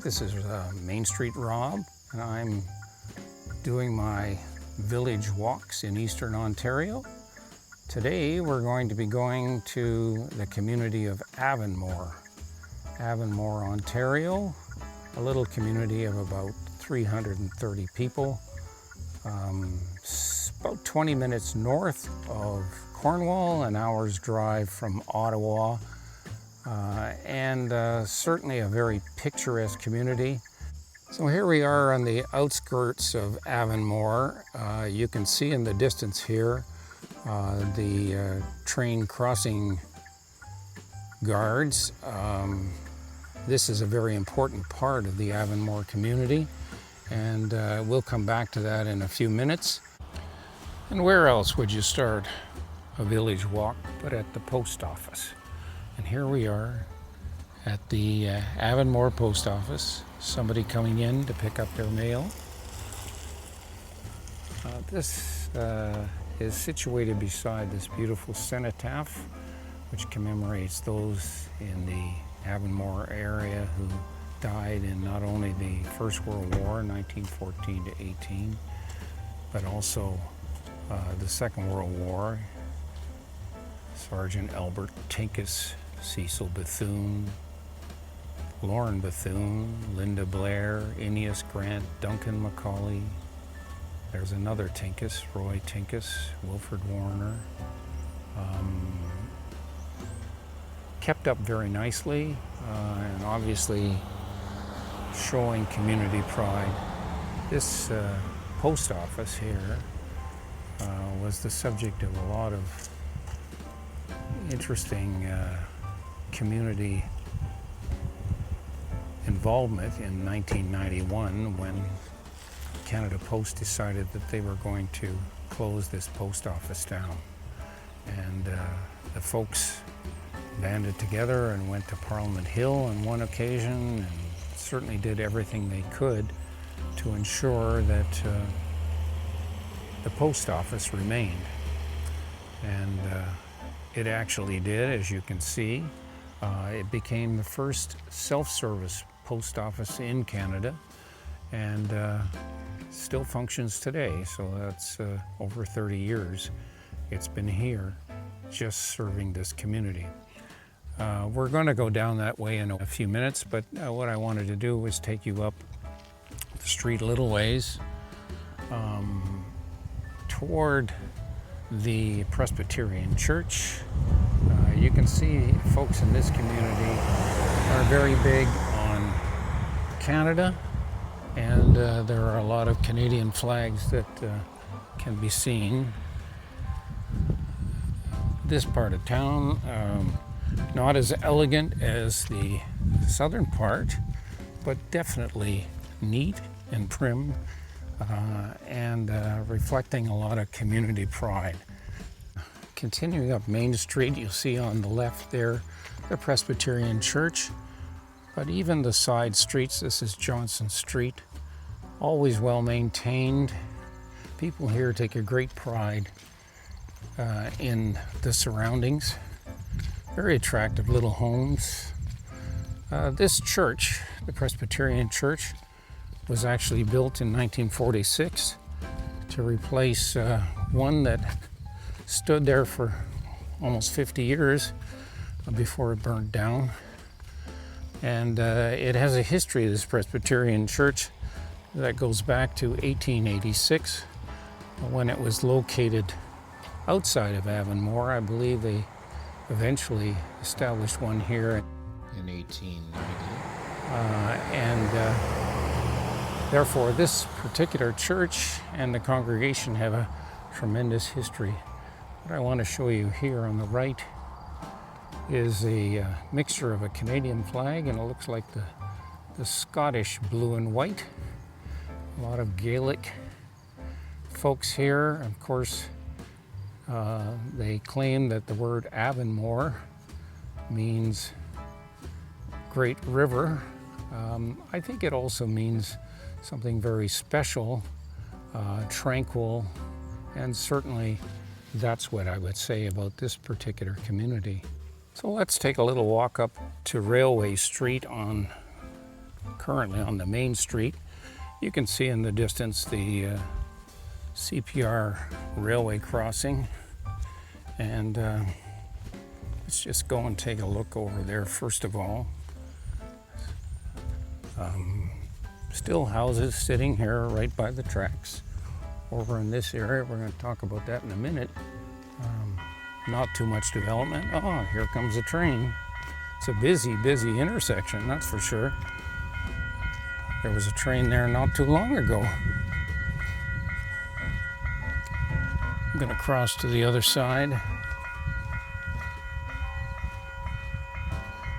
This is Main Street Rob, and I'm doing my village walks in Eastern Ontario. Today we're going to be going to the community of Avonmore. Avonmore, Ontario, a little community of about 330 people, about 20 minutes north of Cornwall, an hour's drive from Ottawa, and certainly a very picturesque community. So here we are on the outskirts of Avonmore. You can see in the distance here the train crossing guards. This is a very important part of the Avonmore community, and we'll come back to that in a few minutes. And where else would you start a village walk but at the post office? And here we are at the Avonmore post office, somebody coming in to pick up their mail. This is situated beside this beautiful cenotaph, which commemorates those in the Avonmore area who died in not only the First World War, 1914 to 18, but also the Second World War. Sergeant Albert Tinkus, Cecil Bethune, Lauren Bethune, Linda Blair, Ineas Grant, Duncan Macaulay. There's another Tinkus, Roy Tinkus, Wilfred Warner. Kept up very nicely and obviously showing community pride. This post office here was the subject of a lot of interesting community involvement in 1991 when Canada Post decided that they were going to close this post office down. And the folks banded together and went to Parliament Hill on one occasion and certainly did everything they could to ensure that the post office remained. And it actually did, as you can see. It became the first self-service post office in Canada, and still functions today. So that's over 30 years it's been here, just serving this community. We're going to go down that way in a few minutes, but what I wanted to do was take you up the street a little ways toward the Presbyterian Church. You can see folks in this community are very big on Canada, and there are a lot of Canadian flags that can be seen. This part of town, not as elegant as the southern part, but definitely neat and prim, and reflecting a lot of community pride. Continuing up Main Street, you'll see on the left there the Presbyterian Church, but even the side streets, this is Johnson Street, always well maintained. People here take a great pride in the surroundings. Very attractive little homes. This church, the Presbyterian Church, was actually built in 1946 to replace one that stood there for almost 50 years before it burned down. And it has a history, this Presbyterian Church, that goes back to 1886 when it was located outside of Avonmore. I believe they eventually established one here in 1890. Therefore, this particular church and the congregation have a tremendous history. What I want to show you here on the right is a mixture of a Canadian flag, and it looks like the Scottish blue and white. A lot of Gaelic folks here. Of course, they claim that the word Avonmore means great river. I think it also means something very special, tranquil, and certainly that's what I would say about this particular community. So let's take a little walk up to Railway Street on currently on the main street. You can see in the distance the CPR railway crossing, and let's just go and take a look over there first of all. Still houses sitting here right by the tracks. Over in this area, we're going to talk about that in a minute. Not too much development. Oh, here comes a train. It's a busy, busy intersection, that's for sure. There was a train there not too long ago. I'm going to cross to the other side.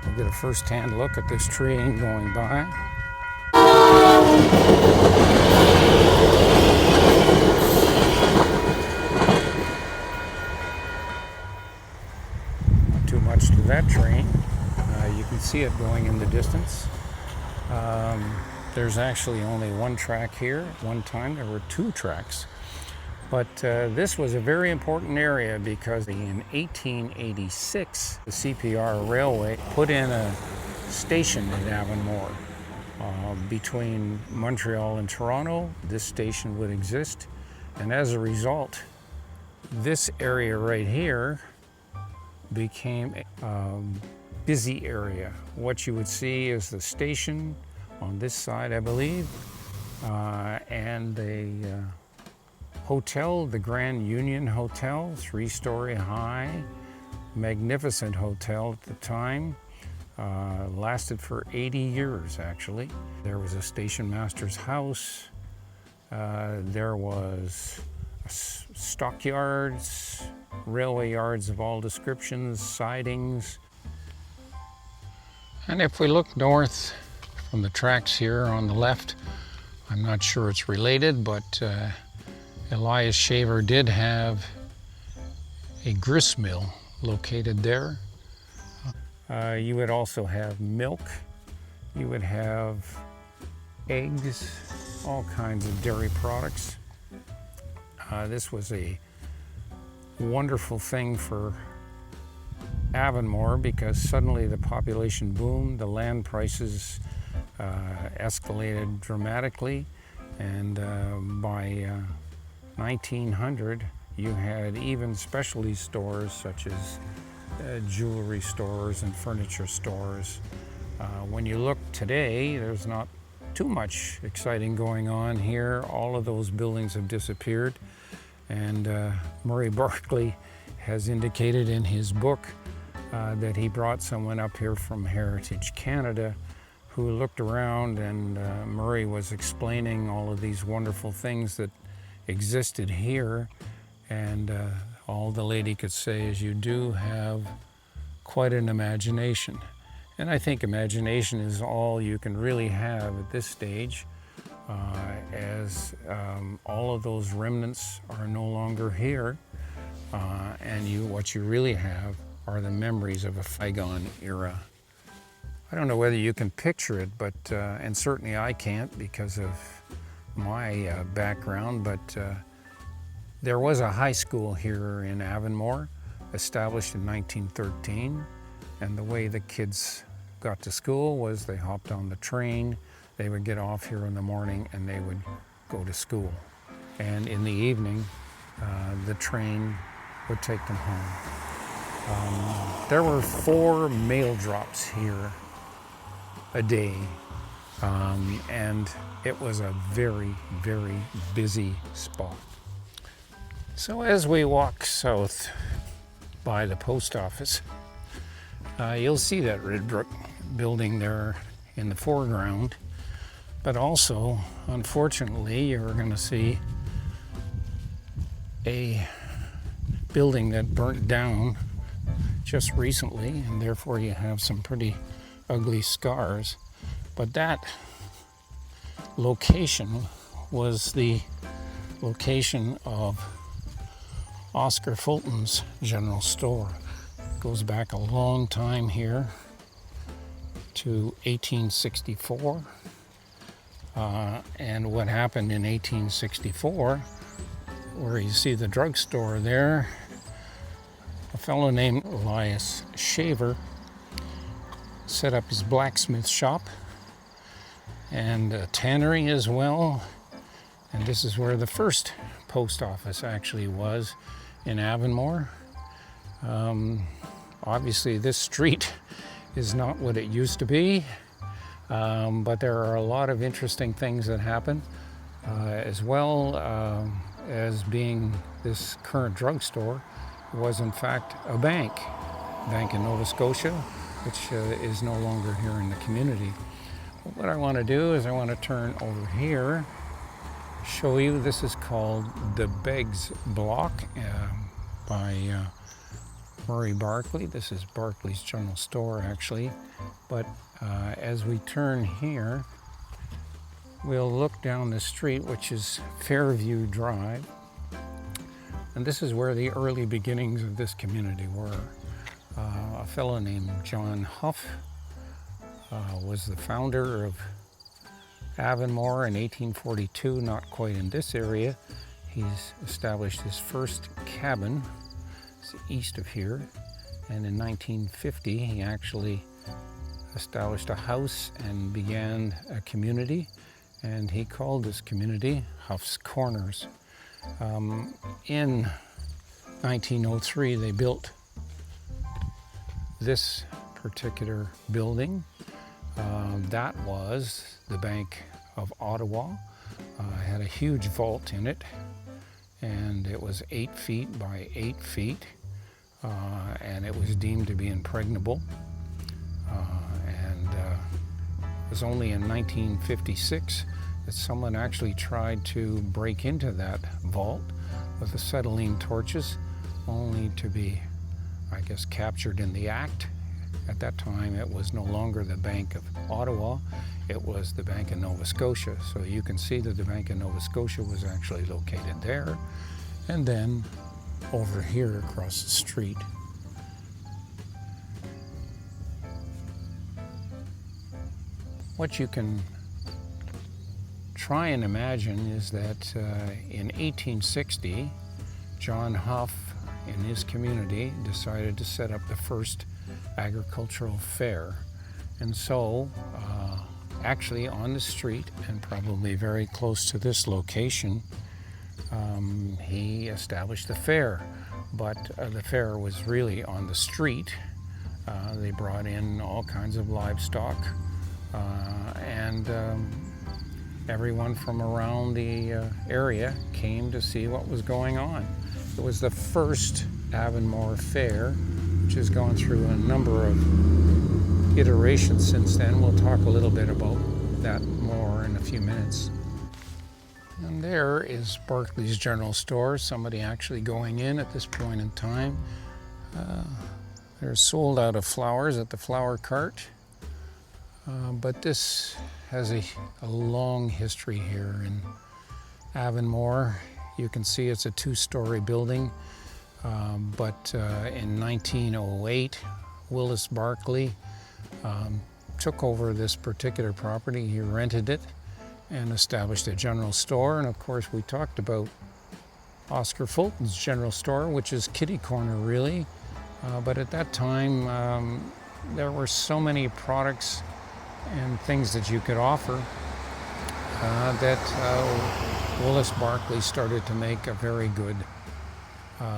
We'll get a first-hand look at this train going by. Not too much to that train. You can see it going in the distance. There's actually only one track here. At one time there were two tracks. But this was a very important area because in 1886, the CPR Railway put in a station in Avonmore. Between Montreal and Toronto, this station would exist. And as a result, this area right here became a busy area. What you would see is the station on this side, I believe, and the hotel, the Grand Union Hotel, 3-story high, magnificent hotel at the time. Lasted for 80 years, actually. There was a station master's house. There was stockyards, railway yards of all descriptions, sidings. And if we look north from the tracks here on the left, I'm not sure it's related, but Elias Shaver did have a grist mill located there. You would also have milk, you would have eggs, all kinds of dairy products. This was a wonderful thing for Avonmore because suddenly the population boomed, the land prices escalated dramatically, and by 1900 you had even specialty stores such as jewelry stores and furniture stores. When you look today, there's not too much exciting going on here. All of those buildings have disappeared, and Murray Barclay has indicated in his book that he brought someone up here from Heritage Canada who looked around, and Murray was explaining all of these wonderful things that existed here, and all the lady could say is, you do have quite an imagination. And I think imagination is all you can really have at this stage, as all of those remnants are no longer here, and what you really have are the memories of a bygone era. I don't know whether you can picture it, but and certainly I can't because of my background, but there was a high school here in Avonmore, established in 1913, and the way the kids got to school was they hopped on the train, they would get off here in the morning, and they would go to school. And in the evening, the train would take them home. There were 4 mail drops here a day, and it was a very, very busy spot. So as we walk south by the post office, you'll see that red brick building there in the foreground, but also, unfortunately, you're going to see a building that burnt down just recently, and therefore you have some pretty ugly scars. But that location was the location of Oscar Fulton's general store. It goes back a long time here to 1864. And what happened in 1864, where you see the drugstore there, a fellow named Elias Shaver set up his blacksmith shop, and a tannery as well. And this is where the first post office actually was, in Avonmore. Obviously this street is not what it used to be, but there are a lot of interesting things that happen, as well as being this current drugstore was in fact a bank in Nova Scotia, which is no longer here in the community. What I want to do is I want to turn over here, show you. This is called the Beggs Block by Murray Barclay. This is Barclay's General Store actually, but as we turn here, we'll look down the street, which is Fairview Drive, and this is where the early beginnings of this community were. A fellow named John Huff was the founder of Avonmore in 1842, not quite in this area. He's established his first cabin east of here, and in 1950 he actually established a house and began a community, and he called this community Huff's Corners. In 1903 they built this particular building. That was the Bank of Ottawa. It had a huge vault in it, and it was 8 feet by 8 feet, and it was deemed to be impregnable. It was only in 1956 that someone actually tried to break into that vault with acetylene torches, only to be, I guess, captured in the act. At that time, it was no longer the Bank of Ottawa, it was the Bank of Nova Scotia. So you can see that the Bank of Nova Scotia was actually located there, and then over here across the street. What you can try and imagine is that in 1860, John Huff in his community decided to set up the first agricultural fair. And so actually on the street, and probably very close to this location, he established the fair. But the fair was really on the street. They brought in all kinds of livestock, and everyone from around the area came to see what was going on. It was the first Avonmore Fair, which has gone through a number of iterations since then. We'll talk a little bit about that more in a few minutes. And there is Barclay's General Store, somebody actually going in at this point in time. They're sold out of flowers at the flower cart, but this has a long history here in Avonmore. You can see it's a 2-story building, but in 1908, Willis Barclay took over this particular property. He rented it and established a general store. And of course, we talked about Oscar Fulton's General Store, which is kitty corner really. But at that time, there were so many products and things that you could offer that Willis Barclay started to make a very good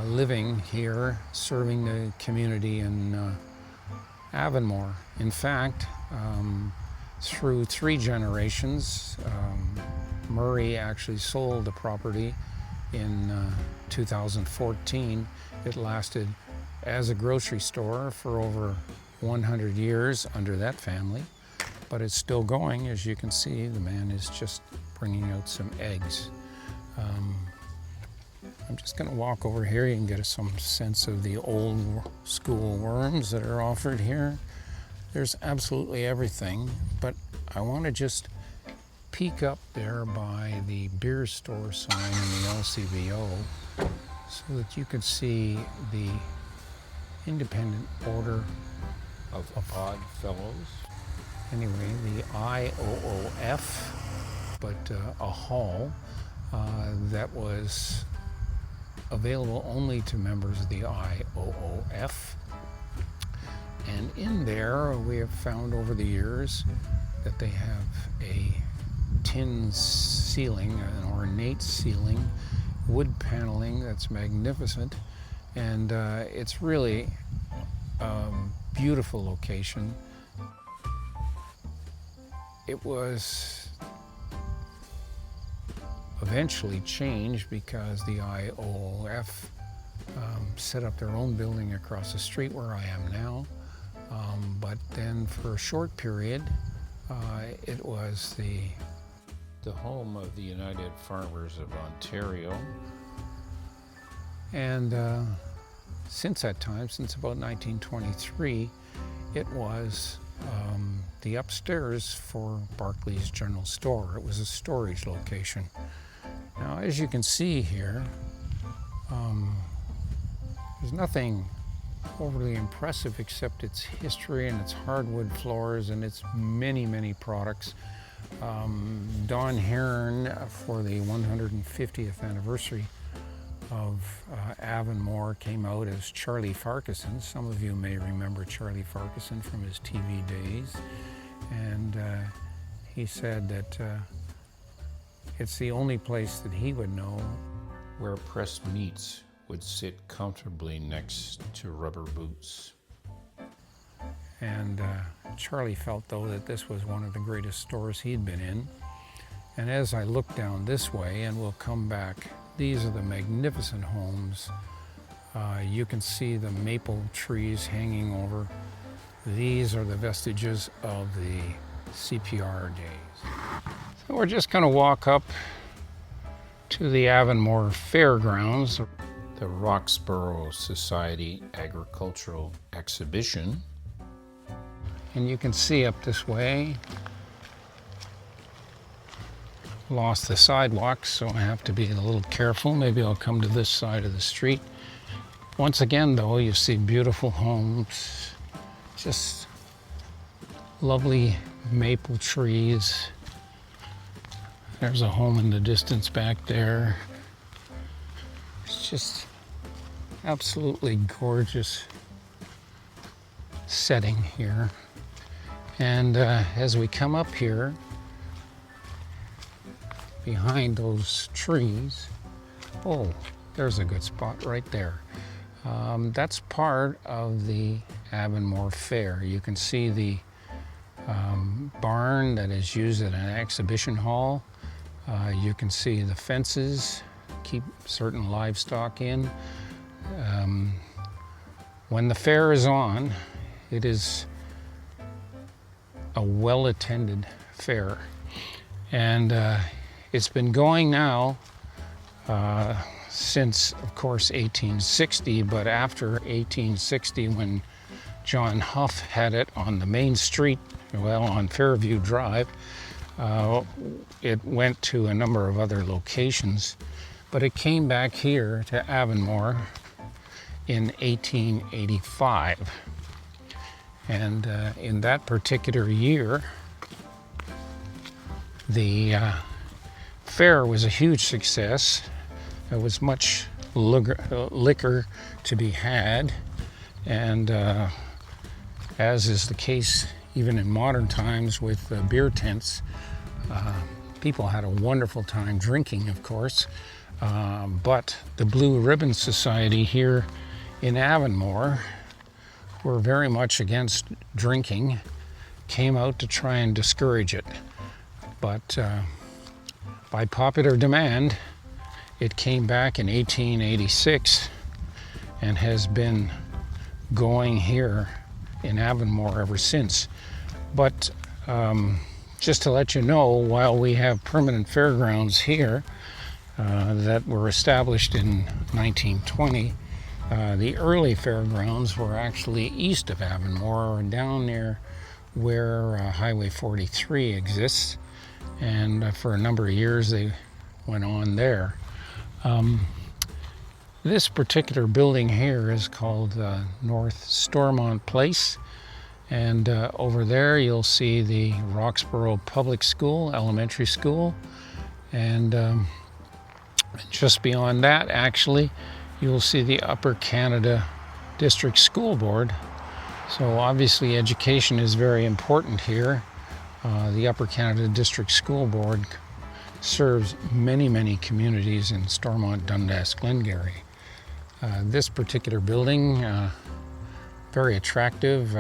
living here, serving the community in Avonmore. In fact, through 3 generations, Murray actually sold the property in 2014. It lasted as a grocery store for over 100 years under that family, but it's still going. As you can see, the man is just bringing out some eggs. I'm just going to walk over here. You can get some sense of the old school worms that are offered here. There's absolutely everything, but I want to just peek up there by the beer store sign in the LCBO so that you can see the Independent Order of Odd Fellows. Anyway, the IOOF, but a hall that was available only to members of the IOOF. And in there, we have found over the years that they have a tin ceiling, an ornate ceiling, wood paneling that's magnificent. And it's really a beautiful location. It was eventually changed because the IOF set up their own building across the street where I am now. But then for a short period, it was the home of the United Farmers of Ontario. And since that time, since about 1923, it was the upstairs for Barclays General Store. It was a storage location. Now, as you can see here, there's nothing overly impressive except its history and its hardwood floors and its many, many products. Don Heron, for the 150th anniversary of Avonmore, came out as Charlie Farquharson. Some of you may remember Charlie Farquharson from his TV days. And he said that it's the only place that he would know where pressed meats would sit comfortably next to rubber boots. And Charlie felt, though, that this was one of the greatest stores he'd been in. And as I look down this way, and we'll come back, these are the magnificent homes. You can see the maple trees hanging over. These are the vestiges of the CPR days. So we're just going to walk up to the Avonmore Fairgrounds, the Roxborough Society Agricultural Exhibition. And you can see up this way. Lost the sidewalk, so I have to be a little careful. Maybe I'll come to this side of the street. Once again, though, you see beautiful homes, just lovely maple trees. There's a home in the distance back there. It's just absolutely gorgeous setting here. And as we come up here, behind those trees, oh, there's a good spot right there. That's part of the Avonmore Fair. You can see the barn that is used at an exhibition hall. You can see the fences keep certain livestock in. When the fair is on, it is a well-attended fair. And it's been going now since, of course, 1860, but after 1860, when John Huff had it on the main street, well, on Fairview Drive, it went to a number of other locations, but it came back here to Avonmore in 1885. And in that particular year, the fair was a huge success. There was much liquor to be had, and as is the case even in modern times with beer tents, people had a wonderful time drinking, of course, but the Blue Ribbon Society here in Avonmore were very much against drinking, came out to try and discourage it. But by popular demand, it came back in 1886 and has been going here in Avonmore ever since. But just to let you know, while we have permanent fairgrounds here that were established in 1920, the early fairgrounds were actually east of Avonmore, down near where Highway 43 exists, and for a number of years they went on there. This particular building here is called North Stormont Place, and over there you'll see the Roxborough Public School, elementary school, and just beyond that, actually, you'll see the Upper Canada District School Board, So obviously education is very important here. The Upper Canada District School Board serves many communities in Stormont, Dundas, Glengarry. This particular building, very attractive,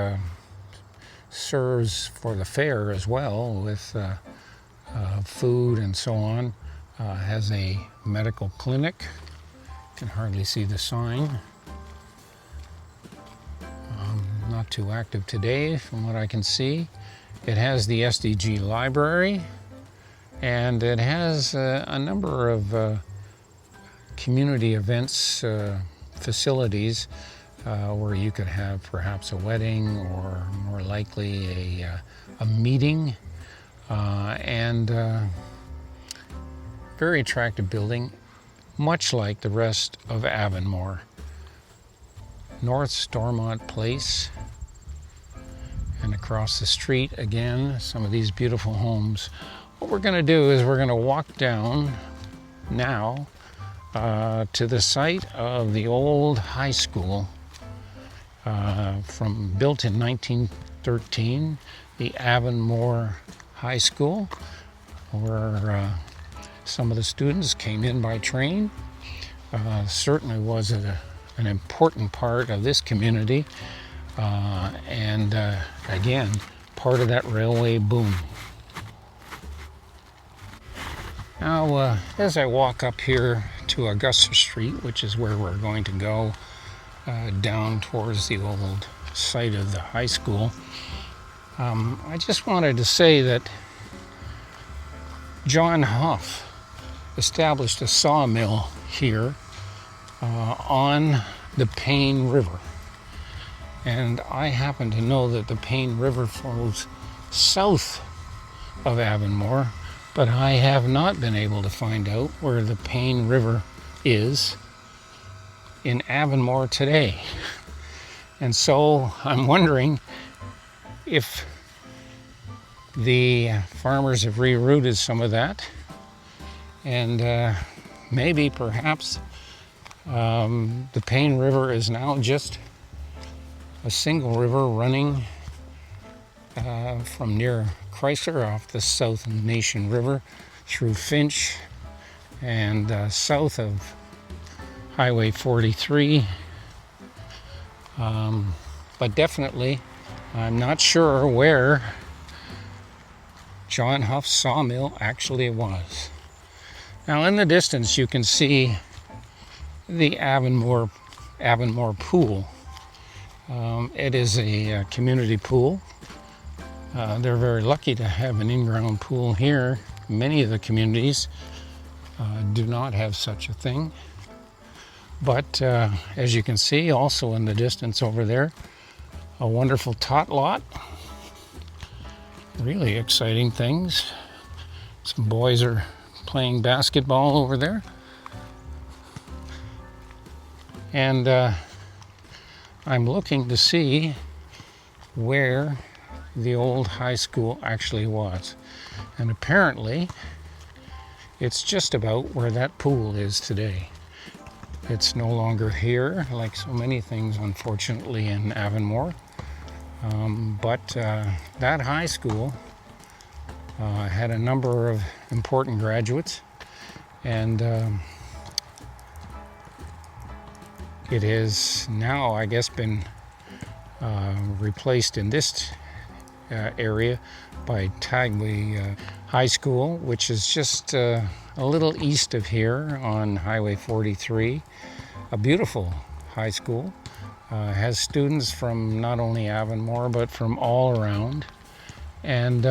serves for the fair as well with food and so on. Has a medical clinic. You can hardly see the sign. Not too active today from what I can see. It has the SDG library, and it has a number of community events facilities where you could have perhaps a wedding or more likely a meeting, and very attractive building, much like the rest of Avonmore. North Stormont Place, and across the street again, some of these beautiful homes. What we're going to do is we're going to walk down now to the site of the old high school, built in 1913, the Avonmore High School, where some of the students came in by train. Certainly was an important part of this community, and again, part of that railway boom. Now, as I walk up here to Augusta Street, which is where we're going to go, down towards the old site of the high school, I just wanted to say that John Huff established a sawmill here on the Payne River. And I happen to know that the Payne River flows south of Avonmore, but I have not been able to find out where the Payne River is in Avonmore today. And so I'm wondering if the farmers have rerouted some of that, and maybe perhaps the Payne River is now just a single river running from near Chrysler off the South Nation River through Finch and south of Highway 43. But definitely, I'm not sure where John Huff's sawmill actually was. Now in the distance you can see the Avonmore pool. It is a community pool. They're very lucky to have an in-ground pool here. Many of the communities do not have such a thing. But as you can see, also in the distance over there, a wonderful tot lot. Really exciting things. Some boys are playing basketball over there. And I'm looking to see where the old high school actually was. And apparently, it's just about where that pool is today. It's no longer here, like so many things, unfortunately, in Avonmore. But that high school had a number of important graduates, and it has now, I guess, been replaced in this area by Tagway High School, which is just a little east of here on Highway 43. A beautiful high school. Has students from not only Avonmore but from all around, and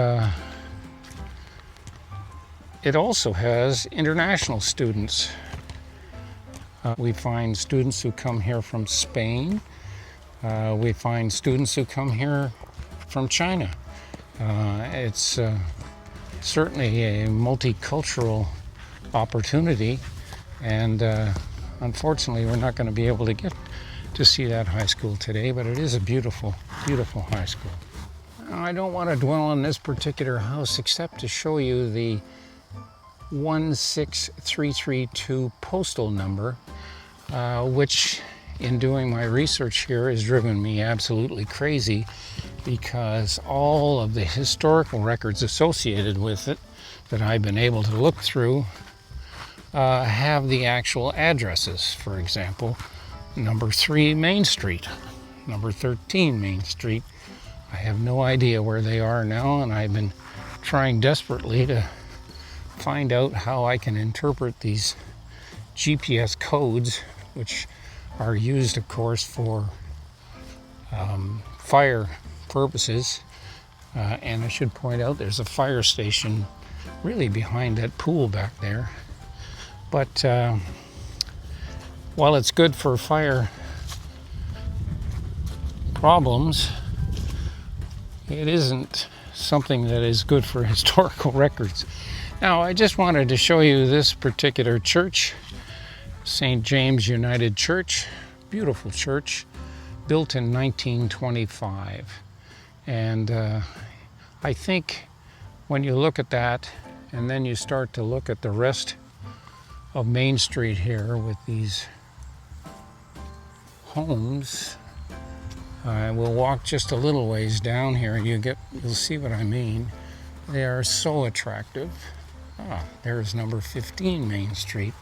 it also has international students. We find students who come here from Spain. We find students who come here from China. It's certainly a multicultural opportunity, and unfortunately we're not going to be able to get to see that high school today, but it is a beautiful, beautiful high school. I don't want to dwell on this particular house except to show you the 16332 postal number, which in doing my research here has driven me absolutely crazy, because all of the historical records associated with it that I've been able to look through have the actual addresses. For example, number 3 Main Street, number 13 Main Street. I have no idea where they are now, and I've been trying desperately to find out how I can interpret these GPS codes, which are used, of course, for fire purposes. And I should point out there's a fire station really behind that pool back there. But while it's good for fire problems, it isn't something that is good for historical records. Now, I just wanted to show you this particular church, St. James United Church. Beautiful church, built in 1925. And I think when you look at that, and then you start to look at the rest of Main Street here with these homes, we'll walk just a little ways down here and you'll see what I mean. They are so attractive. There's number 15 Main Street.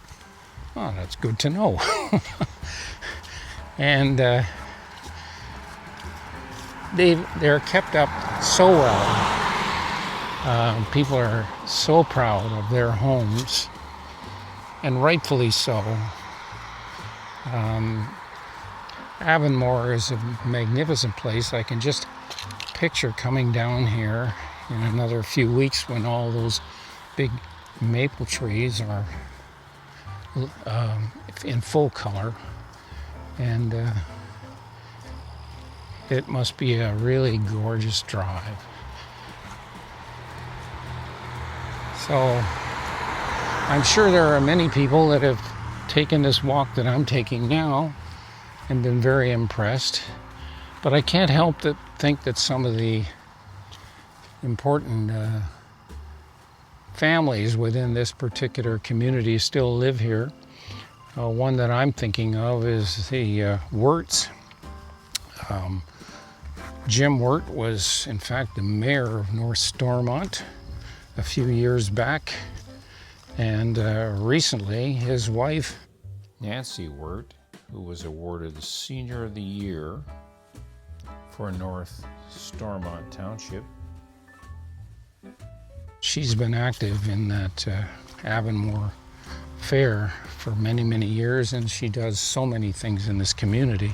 That's good to know. And they're kept up so well. People are so proud of their homes, and rightfully so. Avonmore is a magnificent place. I can just picture coming down here in another few weeks when all those big maple trees are in full color, and it must be a really gorgeous drive. So I'm sure there are many people that have taken this walk that I'm taking now and been very impressed, but I can't help but think that some of the important families within this particular community still live here. One that I'm thinking of is the Wirts. Jim Wirt was, in fact, the mayor of North Stormont a few years back, and recently his wife, Nancy Wirt, who was awarded the Senior of the Year for North Stormont Township. She's been active in that Avonmore Fair for many, many years, and she does so many things in this community.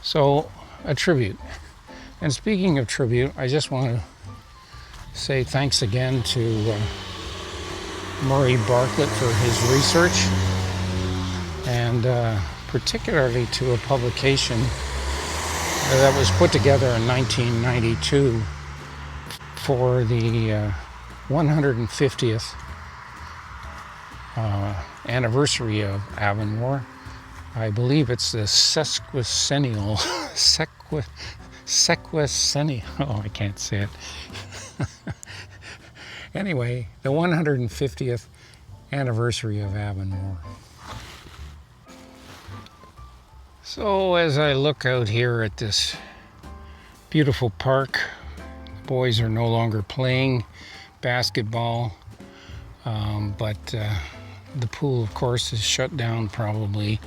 So, a tribute. And speaking of tribute, I just want to say thanks again to Murray Bartlett for his research, and particularly to a publication that was put together in 1992 for the 150th anniversary of Avonmore. I believe it's the sesquicentennial, oh, I can't say it. Anyway, the 150th anniversary of Avonmore. So as I look out here at this beautiful park, boys are no longer playing basketball, but the pool, of course, is shut down probably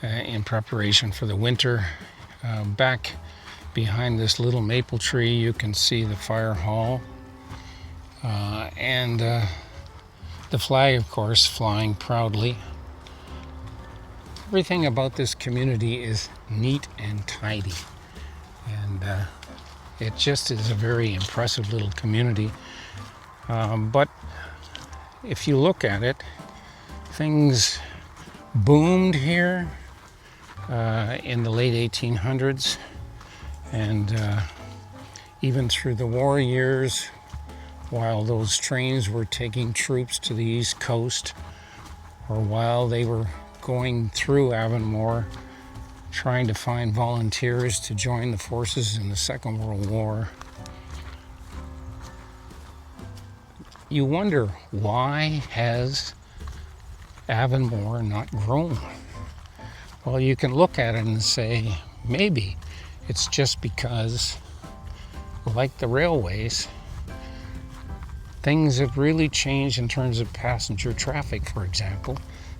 in preparation for the winter. Back behind this little maple tree, you can see the fire hall, and the flag, of course, flying proudly. Everything about this community is neat and tidy, and it just is a very impressive little community. But if you look at it, things boomed here in the late 1800s, and even through the war years, while those trains were taking troops to the East Coast, or while they were going through Avonmore trying to find volunteers to join the forces in the Second World War. You wonder, why has Avonmore not grown? Well, you can look at it and say, maybe it's just because, like the railways, things have really changed in terms of passenger traffic. For example,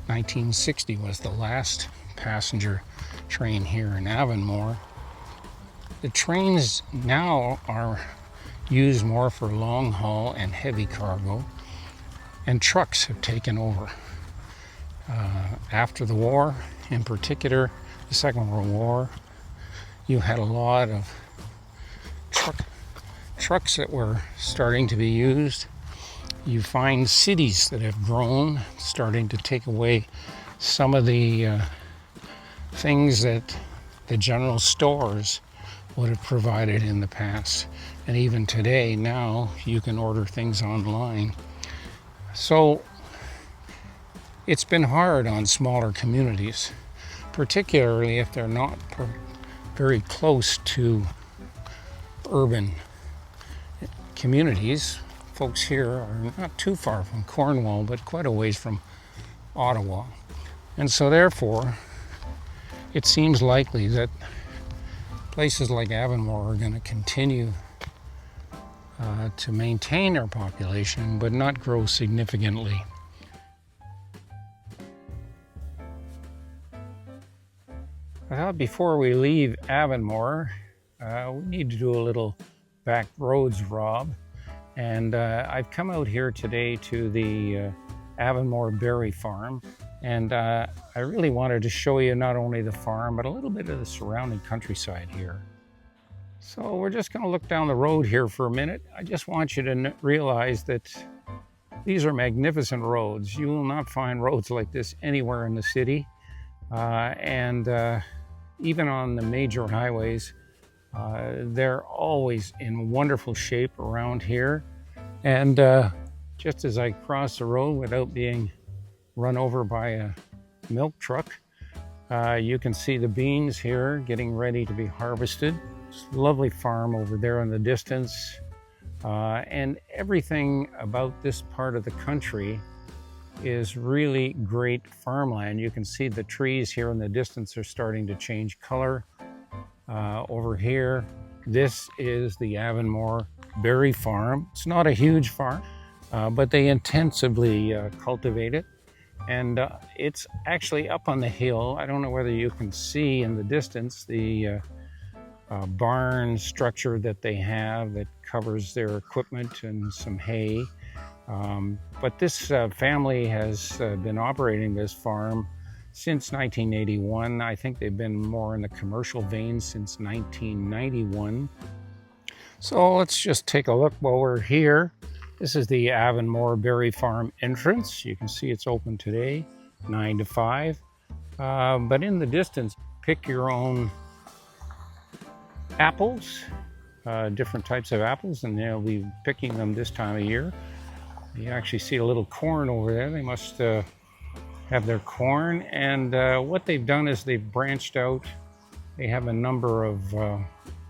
1960 was the last passenger train here in Avonmore. The trains now are used more for long haul and heavy cargo, and trucks have taken over. After the war, in particular the Second World War, you had a lot of trucks that were starting to be used. You find cities that have grown, starting to take away some of the things that the general stores would have provided in the past. And even today, now, you can order things online. So it's been hard on smaller communities, particularly if they're not very close to urban communities. Folks here are not too far from Cornwall, but quite a ways from Ottawa. And so therefore, it seems likely that places like Avonmore are going to continue to maintain their population, but not grow significantly. I thought before we leave Avonmore, we need to do a little back roads rob. And I've come out here today to the Avonmore Berry Farm. And I really wanted to show you not only the farm, but a little bit of the surrounding countryside here. So we're just going to look down the road here for a minute. I just want you to realize that these are magnificent roads. You will not find roads like this anywhere in the city. Even on the major highways, they're always in wonderful shape around here. And just as I cross the road without being run over by a milk truck, you can see the beans here getting ready to be harvested. It's a lovely farm over there in the distance. And everything about this part of the country is really great farmland. You can see the trees here in the distance are starting to change color. Over here, this is the Avonmore Berry Farm. It's not a huge farm, but they intensively cultivate it. And it's actually up on the hill. I don't know whether you can see in the distance the barn structure that they have that covers their equipment and some hay. But this family has been operating this farm since 1981. I think they've been more in the commercial vein since 1991. So let's just take a look while we're here. This is the Avonmore Berry Farm entrance. You can see it's open today, 9 to 5. But in the distance, pick your own apples, different types of apples, and they'll be picking them this time of year. You actually see a little corn over there. They must have their corn. And what they've done is they've branched out. They have a number of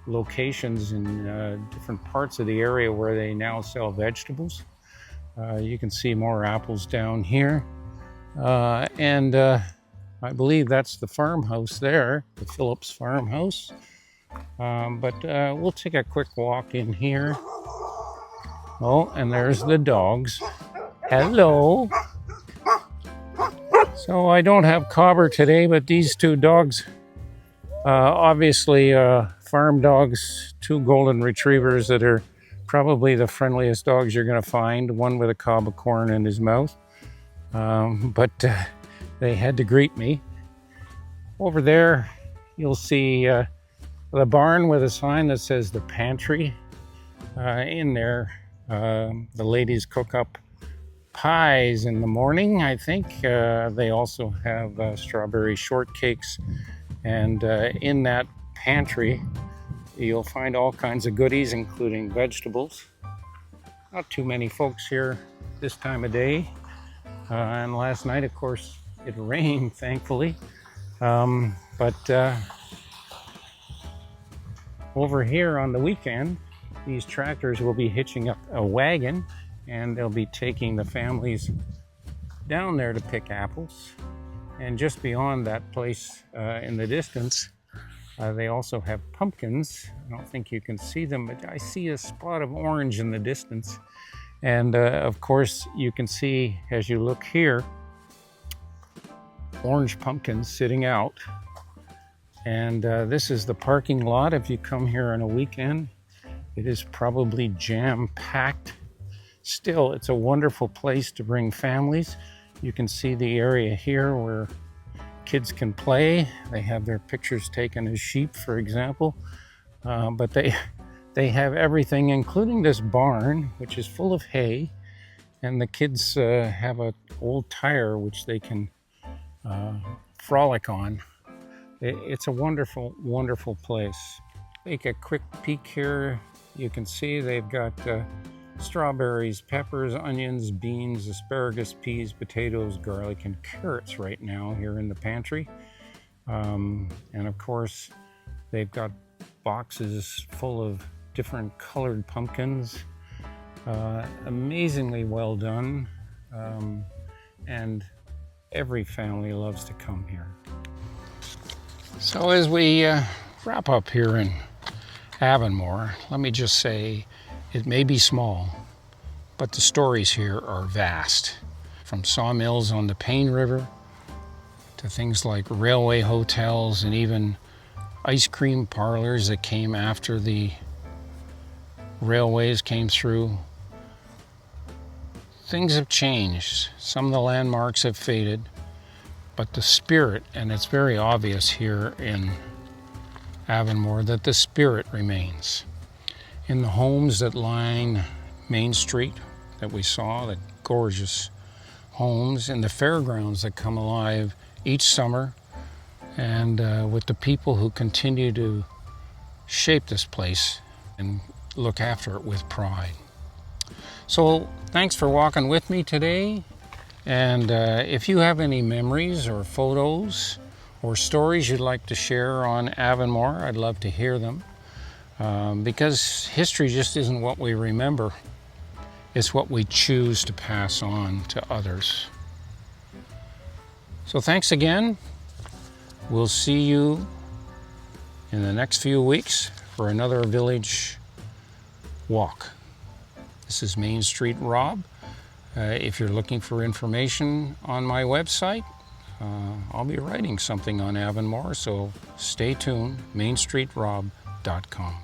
locations in different parts of the area where they now sell vegetables. You can see more apples down here. I believe that's the farmhouse there, the Phillips farmhouse. But we'll take a quick walk in here. Oh, and there's the dogs. Hello. So I don't have Cobber today, but these two dogs, obviously farm dogs, two golden retrievers that are probably the friendliest dogs you're going to find, one with a cob of corn in his mouth. But they had to greet me. Over there, you'll see the barn with a sign that says the pantry. In there, the ladies cook up pies in the morning, I think. They also have strawberry shortcakes. And in that pantry, you'll find all kinds of goodies, including vegetables. Not too many folks here this time of day. And last night, of course, it rained, thankfully. But over here on the weekend, these tractors will be hitching up a wagon, and they'll be taking the families down there to pick apples. And just beyond that place in the distance, they also have pumpkins. I don't think you can see them, but I see a spot of orange in the distance. And of course, you can see as you look here, orange pumpkins sitting out. And this is the parking lot. If you come here on a weekend, it is probably jam-packed. Still, it's a wonderful place to bring families. You can see the area here where kids can play. They have their pictures taken as sheep, for example. But they have everything, including this barn, which is full of hay. And the kids have an old tire which they can frolic on. It's a wonderful, wonderful place. Take a quick peek here. You can see they've got strawberries, peppers, onions, beans, asparagus, peas, potatoes, garlic, and carrots right now here in the pantry. And of course, they've got boxes full of different colored pumpkins. Amazingly well done. And every family loves to come here. So as we wrap up here in Avonmore, let me just say, it may be small, but the stories here are vast. From sawmills on the Payne River to things like railway hotels and even ice cream parlors that came after the railways came through. Things have changed. Some of the landmarks have faded, but the spirit, and it's very obvious here in Avonmore that the spirit remains. In the homes that line Main Street that we saw, the gorgeous homes, and the fairgrounds that come alive each summer, and with the people who continue to shape this place and look after it with pride. So thanks for walking with me today. And if you have any memories or photos or stories you'd like to share on Avonmore, I'd love to hear them. Because history just isn't what we remember, it's what we choose to pass on to others. So thanks again. We'll see you in the next few weeks for another village walk. This is Main Street Rob. If you're looking for information on my website, I'll be writing something on Avonmore, so stay tuned, mainstreetrob.com.